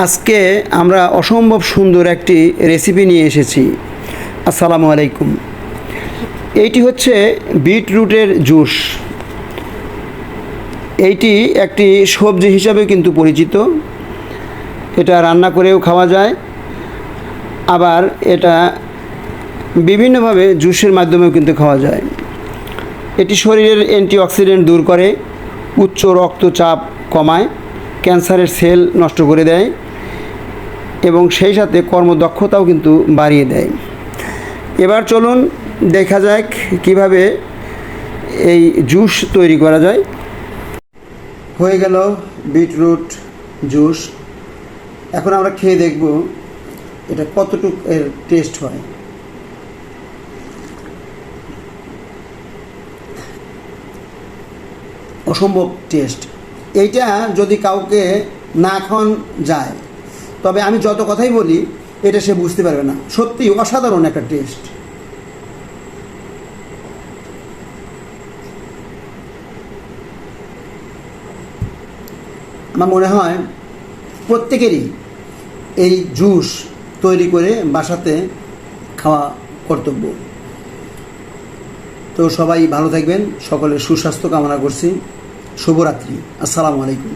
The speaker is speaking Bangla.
আজকে আমরা অসম্ভব সুন্দর একটি রেসিপি নিয়ে এসেছি। আসসালামু আলাইকুম। এইটি হচ্ছে বিটরুটের জুস। এইটি একটি সবজি হিসাবে কিন্তু পরিচিত। এটা রান্না করেও খাওয়া যায়, আবার এটা বিভিন্নভাবে জুসের মাধ্যমেও কিন্তু খাওয়া যায়। এটি শরীরের অ্যান্টিঅক্সিডেন্ট দূর করে, উচ্চ রক্তচাপ কমায়, ক্যান্সারের সেল নষ্ট করে দেয় এবং সেই সাথে কর্মদক্ষতাও কিন্তু বাড়িয়ে দেয়। এবার চলুন দেখা যাক কিভাবে এই জুস তৈরি করা যায়। হয়ে গেল বিটরুট জুস। এখন আমরা খেয়ে দেখব এটা কতটুকু এর টেস্ট হয়। অসম্ভব টেস্ট। এইটা যদি কাউকে না খাওয়ান যায়, তবে আমি যত কথাই বলি এটা সে বুঝতে পারবে না। সত্যি অসাধারণ একটা টেস্ট। আমার মনে হয় প্রত্যেকেরই এই জুস তৈরি করে বাসাতে খাওয়া কর্তব্য। তো সবাই ভালো থাকবেন, সকলের সুস্বাস্থ্য কামনা করছি। শুভরাত্রি। আসসালামু আলাইকুম।